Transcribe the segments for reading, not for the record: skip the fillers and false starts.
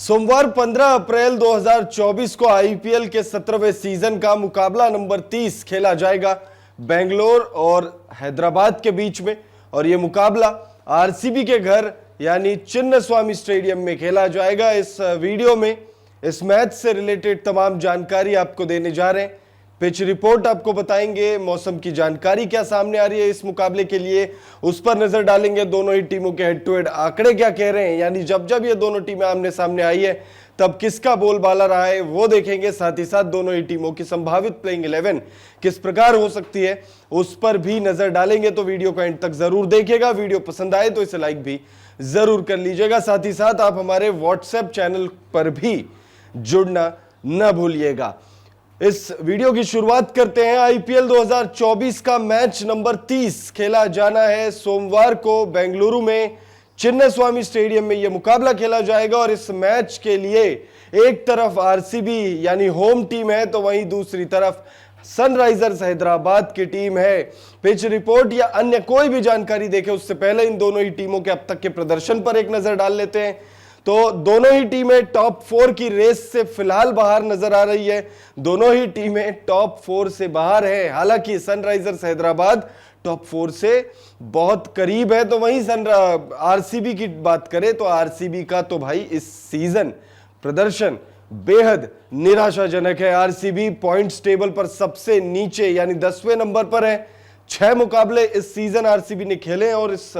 सोमवार 15 अप्रैल 2024 को आईपीएल के 17वें सीजन का मुकाबला नंबर 30 खेला जाएगा बेंगलोर और हैदराबाद के बीच में। और यह मुकाबला आरसीबी के घर यानी चिन्नस्वामी स्टेडियम में खेला जाएगा। इस वीडियो में इस मैच से रिलेटेड तमाम जानकारी आपको देने जा रहे हैं। पिच रिपोर्ट आपको बताएंगे, मौसम की जानकारी क्या सामने आ रही है इस मुकाबले के लिए उस पर नजर डालेंगे। दोनों ही टीमों के हेड टू हेड आंकड़े क्या कह रहे हैं, यानी जब जब ये दोनों टीमें आमने सामने आई है तब किसका बोलबाला रहा है वो देखेंगे। साथ ही साथ दोनों ही टीमों की संभावित प्लेइंग 11 किस प्रकार हो सकती है उस पर भी नजर डालेंगे। तो वीडियो को एंड तक जरूर देखिएगा। वीडियो पसंद आए तो इसे लाइक भी जरूर कर लीजिएगा। साथ ही साथ आप हमारे व्हाट्सएप चैनल पर भी जुड़ना न भूलिएगा। इस वीडियो की शुरुआत करते हैं। आईपीएल 2024 का मैच नंबर 30 खेला जाना है सोमवार को बेंगलुरु में चिन्नस्वामी स्टेडियम में यह मुकाबला खेला जाएगा। और इस मैच के लिए एक तरफ आरसीबी यानी होम टीम है तो वहीं दूसरी तरफ सनराइजर्स हैदराबाद की टीम है। पिच रिपोर्ट या अन्य कोई भी जानकारी देखें उससे पहले इन दोनों ही टीमों के अब तक के प्रदर्शन पर एक नजर डाल लेते हैं। तो दोनों ही टीमें टॉप 4 की रेस से फिलहाल बाहर नजर आ रही है। दोनों ही टीमें टॉप 4 से बाहर है। हालांकि सनराइजर्स हैदराबाद टॉप 4 से बहुत करीब है। तो वहीं आरसीबी की बात करें तो आरसीबी का तो भाई इस सीजन प्रदर्शन बेहद निराशाजनक है। आरसीबी पॉइंट्स टेबल पर सबसे नीचे यानी 10वें नंबर पर है। 6 मुकाबले इस सीजन आरसीबी ने खेले और इस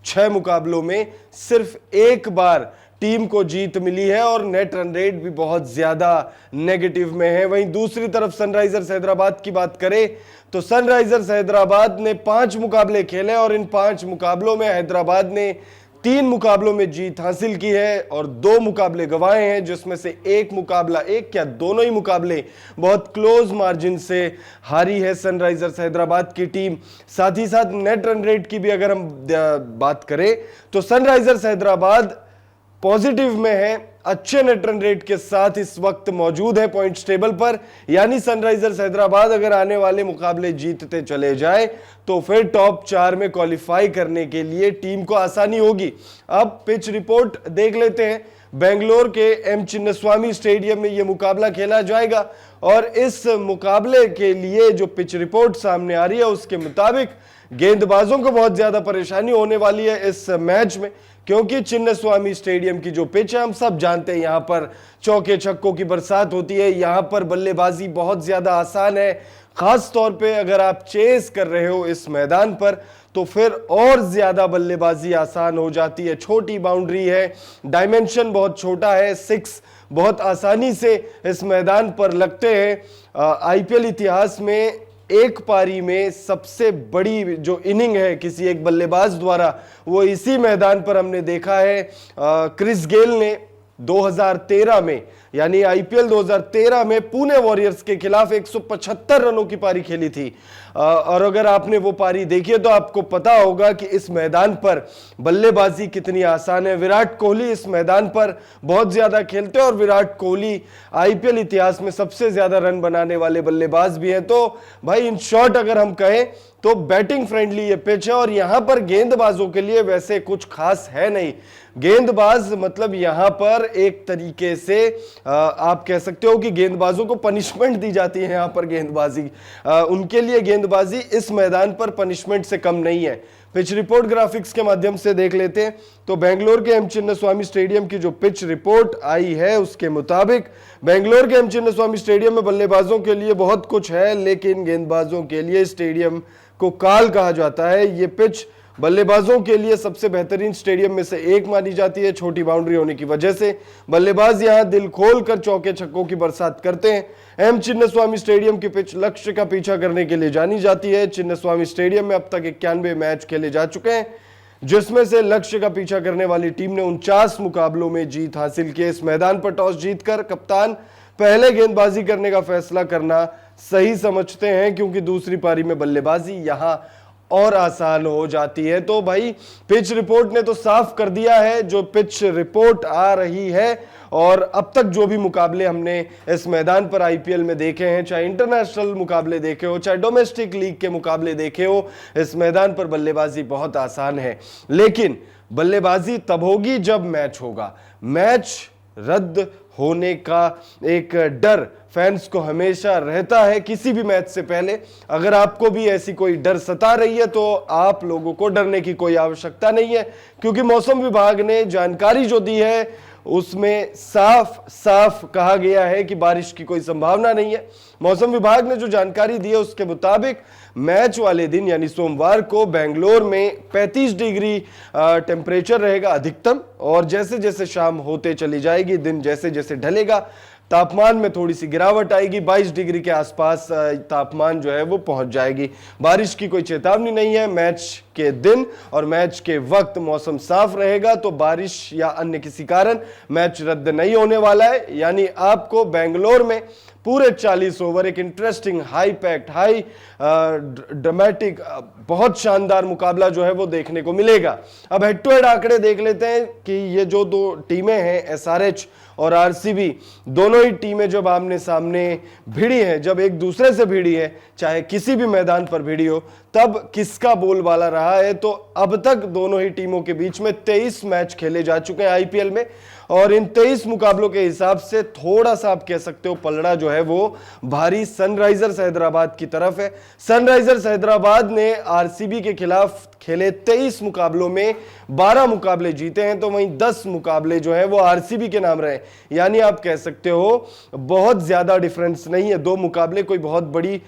6 मुकाबलों में सिर्फ एक बार टीम को जीत मिली है और नेट रन रेट भी बहुत ज्यादा नेगेटिव में है। वहीं दूसरी तरफ सनराइजर्स हैदराबाद की बात करें तो सनराइजर्स हैदराबाद ने 5 मुकाबले खेले और इन 5 मुकाबलों में हैदराबाद ने 3 मुकाबलों में जीत हासिल की है और 2 मुकाबले गंवाए हैं, जिसमें से एक मुकाबला, एक क्या दोनों ही मुकाबले बहुत क्लोज मार्जिन से हारी है सनराइजर्स हैदराबाद की टीम। साथ ही साथ नेट रन रेट की भी अगर हम बात करें तो सनराइजर्स हैदराबाद पॉजिटिव में है, अच्छे नेट रन रेट के साथ इस वक्त मौजूद है पॉइंट्स टेबल पर। यानी सनराइजर्स हैदराबाद अगर आने वाले मुकाबले जीतते चले जाए तो फिर टॉप 4 में क्वालिफाई करने के लिए टीम को आसानी होगी। अब पिच रिपोर्ट देख लेते हैं। बेंगलोर के एम चिन्नस्वामी स्टेडियम में यह मुकाबला खेला जाएगा और इस मुकाबले के लिए जो पिच रिपोर्ट सामने आ रही है उसके मुताबिक गेंदबाजों को बहुत ज्यादा परेशानी होने वाली है इस मैच में, क्योंकि चिन्नस्वामी स्टेडियम की जो पिच है हम सब जानते हैं यहां पर चौके छक्कों की बरसात होती है। यहां पर बल्लेबाजी बहुत ज्यादा आसान है, खास तौर पे अगर आप चेस कर रहे हो इस मैदान पर तो फिर और ज्यादा बल्लेबाजी आसान हो जाती है। छोटी बाउंड्री है, डायमेंशन बहुत छोटा है, 6 बहुत आसानी से इस मैदान पर लगते हैं। आईपीएल इतिहास में एक पारी में सबसे बड़ी जो इनिंग है किसी एक बल्लेबाज द्वारा वो इसी मैदान पर हमने देखा है। क्रिस गेल ने 2013 में यानी आईपीएल 2013 में पुणे वॉरियर्स के खिलाफ 175 रनों की पारी खेली थी। और अगर आपने वो पारी देखी है तो आपको पता होगा कि इस मैदान पर बल्लेबाजी कितनी आसान है। विराट कोहली इस मैदान पर बहुत ज्यादा खेलते हैं और विराट कोहली आईपीएल इतिहास में सबसे ज्यादा रन बनाने वाले बल्लेबाज भी हैं। तो भाई इन शॉर्ट अगर हम कहें तो बैटिंग फ्रेंडली ये पिच है और यहां पर गेंदबाजों के लिए वैसे कुछ खास है नहीं। गेंदबाज मतलब यहां पर एक तरीके से आप कह सकते हो कि गेंदबाजों को पनिशमेंट दी जाती है। यहां पर गेंदबाजी उनके लिए गेंदबाजी इस मैदान पर पनिशमेंट से कम नहीं है। पिच रिपोर्ट ग्राफिक्स के माध्यम से देख लेते हैं तो बेंगलोर के एम चिन्नस्वामी स्टेडियम की जो पिच रिपोर्ट आई है उसके मुताबिक बेंगलोर के एम चिन्नस्वामी स्टेडियम में बल्लेबाजों के लिए बहुत कुछ है, लेकिन गेंदबाजों के लिए स्टेडियम को काल कहा जाता है। ये पिच बल्लेबाजों के लिए सबसे बेहतरीन स्टेडियम में से एक मानी जाती है, छोटी बाउंड्री होने की वजह से बल्लेबाज यहां दिल खोल कर चौके छक्कों की बरसात करते हैं। एम चिन्नस्वामी स्टेडियम की पिच लक्ष्य का पीछा करने के लिए जानी जाती है। चिन्नस्वामी स्टेडियम में अब तक 91 मैच खेले जा चुके हैं, जिसमें से लक्ष्य का पीछा करने वाली टीम ने 49 मुकाबलों में जीत हासिल की। इस मैदान पर टॉस जीतकर कप्तान पहले गेंदबाजी करने का फैसला करना सही समझते हैं, क्योंकि दूसरी पारी में बल्लेबाजी यहां और आसान हो जाती है। तो भाई पिच रिपोर्ट ने तो साफ कर दिया है जो पिच रिपोर्ट आ रही है। और अब तक जो भी मुकाबले हमने इस मैदान पर आईपीएल में देखे हैं, चाहे इंटरनेशनल मुकाबले देखे हो चाहे डोमेस्टिक लीग के मुकाबले देखे हो, इस मैदान पर बल्लेबाजी बहुत आसान है। लेकिन बल्लेबाजी तब होगी जब मैच होगा। मैच रद्द होने का एक डर फैंस को हमेशा रहता है किसी भी मैच से पहले। अगर आपको भी ऐसी कोई डर सता रही है तो आप लोगों को डरने की कोई आवश्यकता नहीं है, क्योंकि मौसम विभाग ने जानकारी जो दी है उसमें साफ साफ कहा गया है कि बारिश की कोई संभावना नहीं है। मौसम विभाग ने जो जानकारी दी है उसके मुताबिक मैच वाले दिन यानी सोमवार को बेंगलोर में 35 डिग्री टेम्परेचर रहेगा अधिकतम, और जैसे जैसे शाम होते चली जाएगी, दिन जैसे जैसे ढलेगा, तापमान में थोड़ी सी गिरावट आएगी, 22 डिग्री के आसपास तापमान जो है वो पहुंच जाएगी। बारिश की कोई चेतावनी नहीं है। मैच के दिन और मैच के वक्त मौसम साफ रहेगा तो बारिश या अन्य किसी कारण मैच रद्द नहीं होने वाला है। यानी आपको बेंगलोर में पूरे 40 ओवर एक interesting, high packed, high dramatic, बहुत शानदार मुकाबला जो है वो देखने को मिलेगा। अब हेड टू हेड आंकड़े देख लेते हैं कि ये जो दो टीमें हैं एसआरएच और आरसीबी, दोनों ही टीमें जब आमने सामने भिड़ी हैं, जब एक दूसरे से भिड़ी है, चाहे किसी भी मैदान पर भिड़ी हो, तब किसका बोलबाला रहा है। तो अब तक दोनों ही टीमों के बीच में 23 मैच खेले जा चुके हैं आईपीएल में, और इन 23 मुकाबलों के हिसाब से थोड़ा सा आप कह सकते हो पलड़ा जो है वो भारी सनराइजर्स हैदराबाद की तरफ है। सनराइजर्स हैदराबाद ने आरसीबी के खिलाफ खेले 23 मुकाबलों में 12 मुकाबले जीते हैं, तो वहीं 10 मुकाबले जो है वो आरसीबी के नाम रहे। यानी आप कह सकते हो बहुत ज्यादा डिफरेंस नहीं है, दो मुकाबले कोई बहुत बड़ी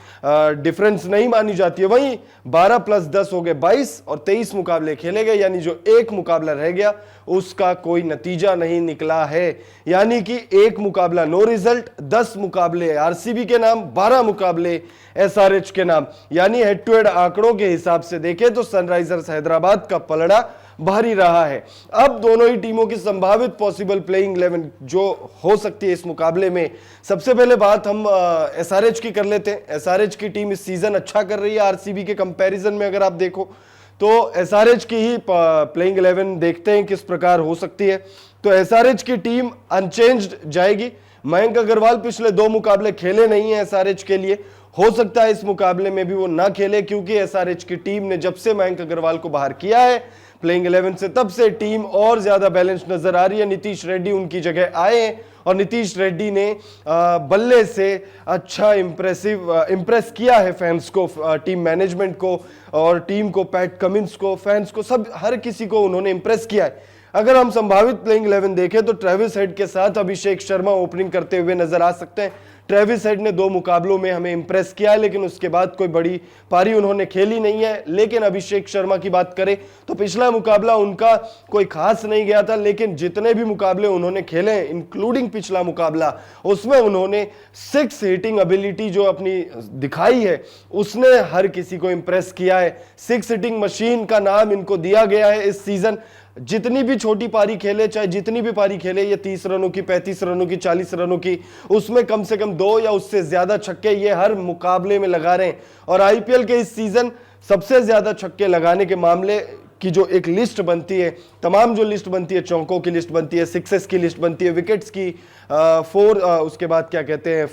डिफरेंस नहीं मानी जाती है। वहीं 12 + 10 हो गए 22 और 23 मुकाबले खेले गए, यानी जो एक मुकाबला रह गया उसका कोई नतीजा नहीं निकला है। यानी कि एक मुकाबला नो रिजल्ट, 10 मुकाबले आरसीबी के नाम, 12 मुकाबले एसआरएच के नाम। यानी हेड टू हेड आंकड़ों के हिसाब से देखें तो सनराइजर्स हैदराबाद का पलड़ा भारी रहा है। अब दोनों ही टीमों की संभावित पॉसिबल प्लेइंग 11 जो हो सकती है इस मुकाबले में, सबसे पहले बात हम एसआरएच की कर लेते हैं। एसआरएच की टीम इस सीजन अच्छा कर रही है आरसीबी के कंपैरिजन में। अगर आप देखो तो एसआरएच की ही प्लेइंग 11 देखते हैं किस प्रकार हो सकती है। तो एसआरएच की टीम अनचेंज्ड जाएगी। मयंक अग्रवाल पिछले 2 मुकाबले खेले नहीं है एसआरएच के लिए, हो सकता है इस मुकाबले में भी वो ना खेले, क्योंकि एसआरएच की टीम ने जब से मयंक अग्रवाल को बाहर किया है प्लेइंग 11 से, तब से टीम और ज्यादा बैलेंस नजर आ रही है। नीतीश रेड्डी उनकी जगह आए हैं और नीतीश रेड्डी ने बल्ले से अच्छा इंप्रेस किया है फैंस को, टीम मैनेजमेंट को और टीम को, पैट कमिंस को, फैंस को, सब हर किसी को उन्होंने इंप्रेस किया है। अगर हम संभावित प्लेइंग 11 देखें तो ट्रेविस हेड के साथ अभिषेक शर्मा ओपनिंग करते हुए नजर आ सकते हैं। ट्रेविस हेड ने 2 मुकाबलों में हमें इंप्रेस किया है, लेकिन उसके बाद कोई बड़ी पारी उन्होंने खेली नहीं है। लेकिन अभिषेक शर्मा की बात करें तो पिछला मुकाबला उनका कोई खास नहीं गया था, लेकिन जितने भी मुकाबले उन्होंने खेले हैं इंक्लूडिंग पिछला मुकाबला, उसमें उन्होंने 6 हिटिंग एबिलिटी जो अपनी दिखाई है उसने हर किसी को इंप्रेस किया है। 6 हिटिंग मशीन का नाम इनको दिया गया है इस सीजन। जितनी भी छोटी पारी खेले, चाहे जितनी भी पारी खेले, ये 30 रनों की, 35 रनों की, 40 रनों की, उसमें कम से कम 2 या उससे ज्यादा छक्के ये हर मुकाबले में लगा रहे हैं। और आईपीएल के इस सीजन सबसे ज्यादा छक्के लगाने के मामले की जो एक लिस्ट बनती है, तमाम जो लिस्ट बनती है, चौकों की लिस्ट बनती है, सिक्सेस की लिस्ट बनती है, विकेट्स की 4, उसके बाद क्या कहते हैं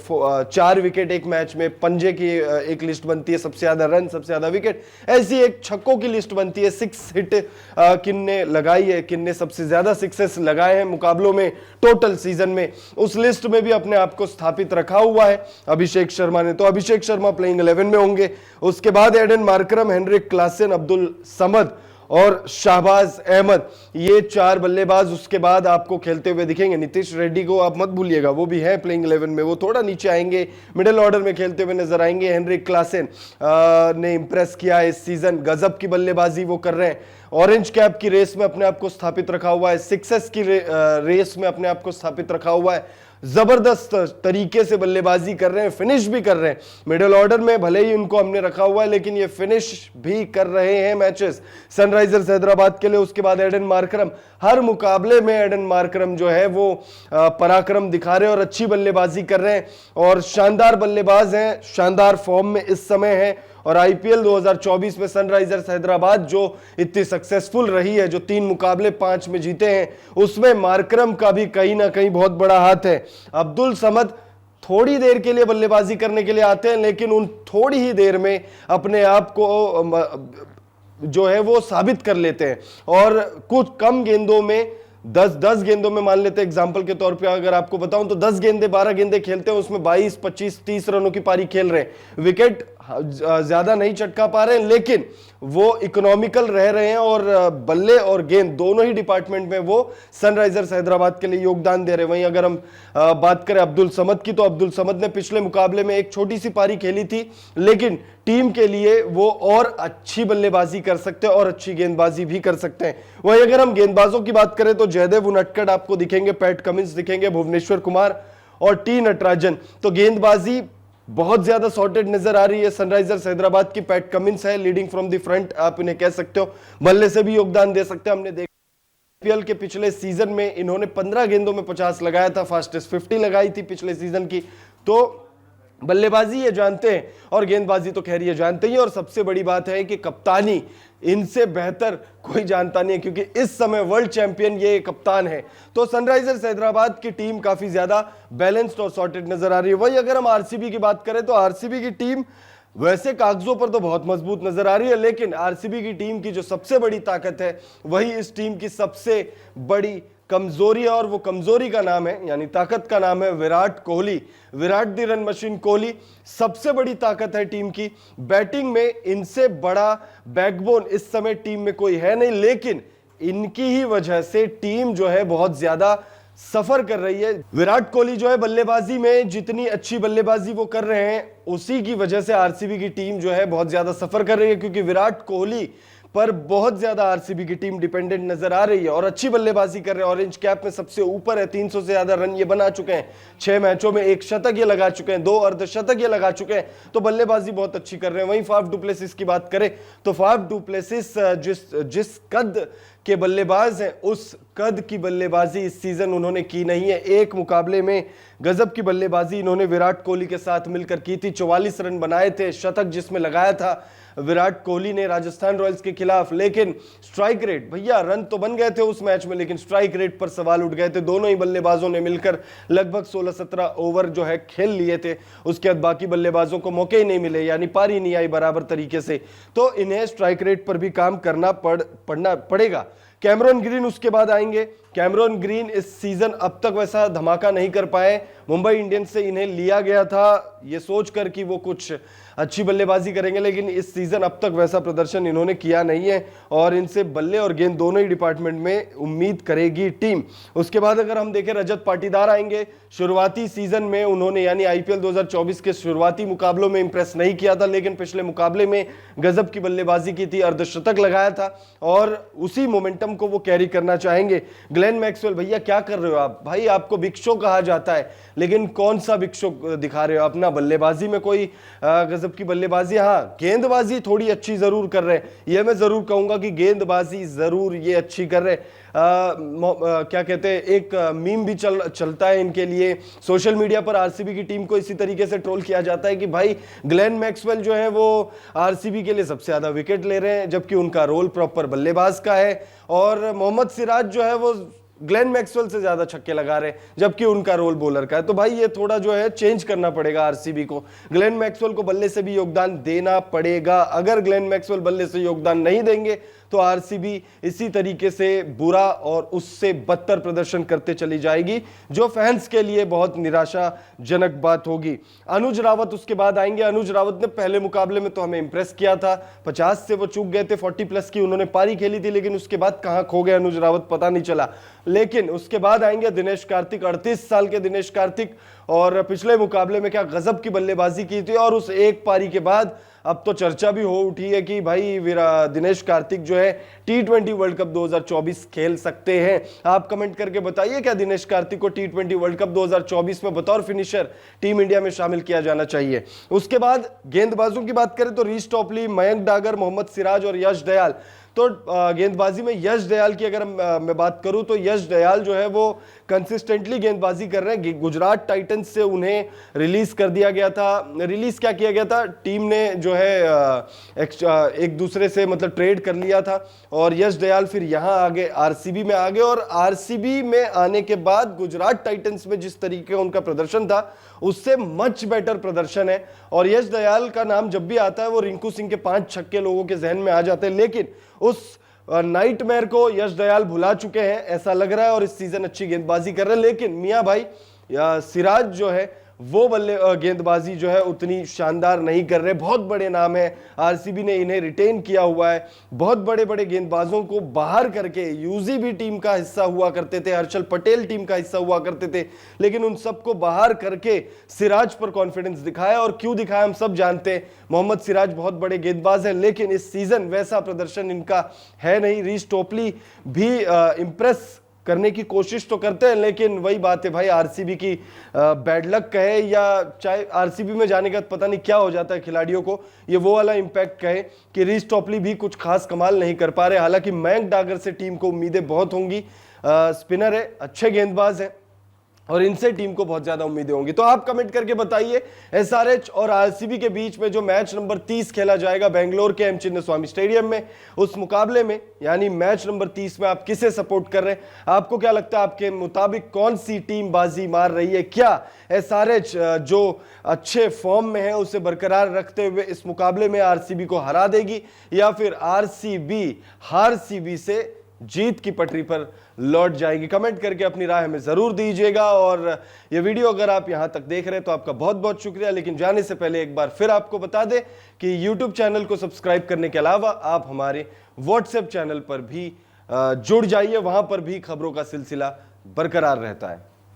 4 विकेट एक मैच में, पंजे की एक लिस्ट बनती है, सबसे ज्यादा रन, सबसे ज्यादा विकेट, ऐसी एक छक्कों की लिस्ट बनती है। 6 हिट किन्ने लगाई है, किन्ने सबसे ज्यादा सिक्सेस लगाए हैं मुकाबलों में टोटल सीजन में, उस लिस्ट में भी अपने आप को स्थापित रखा हुआ है अभिषेक शर्मा ने। तो अभिषेक शर्मा प्लेइंग 11 में होंगे। उसके बाद Aiden Markram, Heinrich Klaasen, Abdul Samad और शाहबाज अहमद, ये 4 बल्लेबाज उसके बाद आपको खेलते हुए दिखेंगे। नीतीश रेड्डी को आप मत भूलिएगा, वो भी है प्लेइंग 11 में, वो थोड़ा नीचे आएंगे, मिडिल ऑर्डर में खेलते हुए नजर आएंगे। हेनरिक क्लासन ने इंप्रेस किया है इस सीजन, गजब की बल्लेबाजी वो कर रहे हैं। ऑरेंज कैप की रेस में अपने आप को स्थापित रखा हुआ है, सिक्सेस की रेस में अपने आप को स्थापित रखा हुआ है, जबरदस्त तरीके से बल्लेबाजी कर रहे हैं, फिनिश भी कर रहे हैं। मिडिल ऑर्डर में भले ही उनको हमने रखा हुआ है, लेकिन ये फिनिश भी कर रहे हैं मैचेस सनराइजर्स हैदराबाद के लिए। उसके बाद एडन मार्करम, हर मुकाबले में एडन मार्करम जो है वो पराक्रम दिखा रहे हैं और अच्छी बल्लेबाजी कर रहे हैं और शानदार बल्लेबाज हैं, शानदार फॉर्म में इस समय है। और आईपीएल 2024 में सनराइजर्स हैदराबाद जो इतनी सक्सेसफुल रही है, जो 3 मुकाबले 5 में जीते हैं, उसमें मार्करम का भी कहीं ना कहीं बहुत बड़ा हाथ है। अब्दुल समद थोड़ी देर के लिए बल्लेबाजी करने के लिए आते हैं, लेकिन उन थोड़ी ही देर में अपने आप को जो है वो साबित कर लेते हैं और कुछ कम गेंदों में 10 गेंदों में मान लेते हैं एग्जांपल के तौर पे अगर आपको बताऊं तो 10 गेंदे 12 गेंदे खेलते हैं, उसमें 22 25 30 रनों की पारी खेल रहे हैं। विकेट ज्यादा नहीं चटका पा रहे हैं, लेकिन वो इकोनॉमिकल रह रहे हैं और बल्ले और गेंद दोनों ही डिपार्टमेंट में वो सनराइजर्स हैदराबाद के लिए योगदान दे रहे हैं। वहीं अगर हम बात करें अब्दुल समद की, तो अब्दुल समद ने पिछले मुकाबले में एक छोटी सी पारी खेली थी, लेकिन टीम के लिए वो और अच्छी बल्लेबाजी कर सकते हैं और अच्छी गेंदबाजी भी कर सकते हैं। वहीं अगर हम गेंदबाजों की बात करें तो जयदेव उनटकट आपको दिखेंगे, पैट कमिंस दिखेंगे, भुवनेश्वर कुमार और टी नटराजन। तो गेंदबाजी बहुत ज्यादा सॉर्टेड नजर आ रही है सनराइजर्स हैदराबाद की। पैट कमिंस है लीडिंग फ्रॉम द फ्रंट, आप इन्हें कह सकते हो, बल्ले से भी योगदान दे सकते हैं। हमने देखा आईपीएल के पिछले सीजन में इन्होंने 15 गेंदों में 50 लगाया था, फास्टेस्ट 50 लगाई थी पिछले सीजन की। तो बल्लेबाजी ये जानते हैं और गेंदबाजी तो खैर ये जानते ही, और सबसे बड़ी बात है कि कप्तानी इनसे बेहतर कोई जानता नहीं है, क्योंकि इस समय वर्ल्ड चैंपियन ये कप्तान है। तो सनराइजर्स हैदराबाद की टीम काफी ज्यादा बैलेंस्ड और सॉर्टेड नजर आ रही है। वही अगर हम आरसीबी की बात करें तो आरसीबी की टीम वैसे कागजों पर तो बहुत मजबूत नजर आ रही है, लेकिन आरसीबी की टीम की जो सबसे बड़ी ताकत है वही इस टीम की सबसे बड़ी कमजोरी है, और वो कमजोरी का नाम है, यानी ताकत का नाम है विराट कोहली। विराट दी रन मशीन कोहली सबसे बड़ी ताकत है टीम की। बैटिंग में इनसे बड़ा बैकबोन इस समय टीम में कोई है नहीं, लेकिन इनकी ही वजह से टीम जो है बहुत ज्यादा सफर कर रही है। विराट कोहली जो है बल्लेबाजी में जितनी अच्छी बल्लेबाजी वो कर रहे हैं, उसी की वजह से आरसीबी की टीम जो है बहुत ज्यादा सफर कर रही है, क्योंकि विराट कोहली पर बहुत ज्यादा आरसीबी की टीम डिपेंडेंट नजर आ रही है और अच्छी बल्लेबाजी कर रहे हैं। ऑरेंज कैप में सबसे ऊपर है, 300 से ज्यादा रन ये बना चुके हैं, 6 मैचों में 1 शतक ये लगा चुके हैं, 2 अर्धशतक ये लगा चुके हैं, तो बल्लेबाजी बहुत अच्छी कर रहे हैं। वहीं फाफ डुप्लेसिस की बात करें तो फाफ डुप्लेसिस जिस कद के बल्लेबाज हैं, उस कद की बल्लेबाजी इस सीजन उन्होंने की नहीं है। एक मुकाबले में गजब की बल्लेबाजी इन्होंने विराट कोहली के साथ मिलकर की थी, 44 रन बनाए थे, शतक जिसमें लगाया था विराट कोहली ने राजस्थान रॉयल्स के खिलाफ। लेकिन स्ट्राइक रेट, भैया रन तो बन गए थे उस मैच में, लेकिन स्ट्राइक रेट पर सवाल उठ गए थे। दोनों ही बल्लेबाजों ने मिलकर लगभग 16-17 ओवर जो है खेल लिए थे, उसके बाद बाकी बल्लेबाजों को मौके ही नहीं मिले, यानी पारी नहीं आई बराबर तरीके से। तो इन्हें स्ट्राइक रेट पर भी काम करना पड़ेगा। कैमरॉन ग्रीन उसके बाद आएंगे। कैमरॉन ग्रीन इस सीजन अब तक वैसा धमाका नहीं कर पाए। मुंबई इंडियंस से इन्हें लिया गया था ये सोचकर कि वो कुछ अच्छी बल्लेबाजी करेंगे, लेकिन इस सीजन अब तक वैसा प्रदर्शन इन्होंने किया नहीं है, और इनसे बल्ले और गेंद दोनों ही डिपार्टमेंट में उम्मीद करेगी टीम। उसके बाद अगर हम देखें रजत पाटीदार आएंगे। शुरुआती सीजन में उन्होंने यानी आईपीएल 2024 के शुरुआती मुकाबलों में इंप्रेस नहीं किया था, लेकिन पिछले मुकाबले में गजब की बल्लेबाजी की थी, अर्धशतक लगाया था, और उसी मोमेंटम को वो कैरी करना चाहेंगे। ग्लेन मैक्सवेल, भैया क्या कर रहे हो आप? भाई आपको बिग शो कहा जाता है, लेकिन कौन सा बिग शो दिखा रहे हो अपना? बल्लेबाजी में कोई गजब की बल्लेबाजी, हाँ गेंदबाजी थोड़ी अच्छी जरूर कर रहे हैं, ये मैं जरूर कहूंगा कि गेंदबाजी जरूर ये अच्छी कर रहे हैं। क्या कहते हैं, एक मीम भी चलता है इनके लिए सोशल मीडिया पर। आरसीबी की टीम को इसी तरीके से ट्रोल किया जाता है कि भाई ग्लेन मैक्सवेल जो है वो आरसीबी के लिए सबसे ज्यादा विकेट ले रहे हैं, जबकि उनका रोल प्रॉपर बल्लेबाज का है, और मोहम्मद सिराज जो है वो ग्लेन मैक्सवेल से ज्यादा छक्के लगा रहे हैं, जबकि उनका रोल बॉलर का है। तो भाई ये थोड़ा जो है चेंज करना पड़ेगा आरसीबी को। ग्लेन मैक्सवेल को बल्ले से भी योगदान देना पड़ेगा। अगर ग्लेन मैक्सवेल बल्ले से योगदान नहीं देंगे तो आरसीबी इसी तरीके से बुरा और उससे बदतर प्रदर्शन करते चली जाएगी, जो फैंस के लिए बहुत निराशाजनक बात होगी। अनुज रावत उसके बाद आएंगे। अनुज रावत ने पहले मुकाबले में तो हमें इंप्रेस किया था, 50 से वो चूक गए थे, 40 प्लस की उन्होंने पारी खेली थी, लेकिन उसके बाद कहां खो गए अनुज रावत पता नहीं चला। लेकिन उसके बाद आएंगे दिनेश कार्तिक, 38 साल के दिनेश कार्तिक, और पिछले मुकाबले में क्या गजब की बल्लेबाजी की थी, और उस एक पारी के बाद अब तो चर्चा भी हो उठी है कि भाई दिनेश कार्तिक जो है T20 वर्ल्ड कप 2024 खेल सकते हैं। आप कमेंट करके बताइए, क्या दिनेश कार्तिक को T20 वर्ल्ड कप 2024 में बतौर फिनिशर टीम इंडिया में शामिल किया जाना चाहिए। उसके बाद गेंदबाजों की बात करें तो रीस टॉपली, मयंक डागर, मोहम्मद सिराज और यश दयाल। तो गेंदबाजी में यश दयाल की अगर मैं बात करूं तो यश दयाल जो है वो कंसिस्टेंटली गेंदबाजी कर रहे हैं। गुजरात टाइटंस से उन्हें रिलीज कर दिया गया था। रिलीज क्या किया गया था, टीम ने जो है एक दूसरे से मतलब ट्रेड कर लिया था, और यश दयाल फिर यहां आगे आरसीबी में आ गए, और आरसीबी में आने के बाद गुजरात टाइटंस में जिस तरीके का उनका प्रदर्शन था उससे मच बेटर प्रदर्शन है। और यश दयाल का नाम जब भी आता है वो रिंकू सिंह के 5 छक्के लोगों के जहन में आ जाते हैं, लेकिन उस नाइटमेयर को यश दयाल भुला चुके हैं ऐसा लग रहा है, और इस सीजन अच्छी गेंदबाजी कर रहे हैं। लेकिन मियां भाई सिराज जो है वो गेंदबाजी जो है उतनी शानदार नहीं कर रहे। बहुत बड़े नाम है, आरसीबी ने इन्हें रिटेन किया हुआ है, बहुत बड़े बड़े गेंदबाजों को बाहर करके। यूजी भी टीम का हिस्सा हुआ करते थे, हर्षल पटेल टीम का हिस्सा हुआ करते थे, लेकिन उन सबको बाहर करके सिराज पर कॉन्फिडेंस दिखाया। और क्यों दिखाया हम सब जानते हैं। मोहम्मद सिराज बहुत बड़े गेंदबाज हैं, लेकिन इस सीजन वैसा प्रदर्शन इनका है नहीं। रीस टोपली भी इंप्रेस करने की कोशिश तो करते हैं, लेकिन वही बात है भाई, आरसीबी की बैड लक कहे या चाहे आरसीबी में जाने का पता नहीं क्या हो जाता है खिलाड़ियों को, ये वो वाला इंपैक्ट कहे कि रीस टोपली भी कुछ खास कमाल नहीं कर पा रहे। हालांकि मयंक डागर से टीम को उम्मीदें बहुत होंगी, स्पिनर है, अच्छे गेंदबाज हैं, और इनसे टीम को बहुत ज्यादा उम्मीदें होंगी। तो आप कमेंट करके बताइए, एसआरएच और आरसीबी के बीच में जो मैच नंबर 30 खेला जाएगा बेंगलोर के एम चिन्नास्वामी स्टेडियम में, उस मुकाबले में यानी मैच नंबर 30 में आप किसे सपोर्ट कर रहे हैं? आपको क्या लगता है, आपके मुताबिक कौन सी टीम बाजी मार रही है? क्या एसआरएच जो अच्छे फॉर्म में है उसे बरकरार रखते हुए इस मुकाबले में आरसीबी को हरा देगी, या फिर आरसीबी हारसीबी से जीत की पटरी पर लौट जाएगी? कमेंट करके अपनी राय हमें जरूर दीजिएगा। और ये वीडियो अगर आप यहां तक देख रहे हैं तो आपका बहुत बहुत शुक्रिया। लेकिन जाने से पहले एक बार फिर आपको बता दें कि YouTube चैनल को सब्सक्राइब करने के अलावा आप हमारे WhatsApp चैनल पर भी जुड़ जाइए, वहां पर भी खबरों का सिलसिला बरकरार रहता है।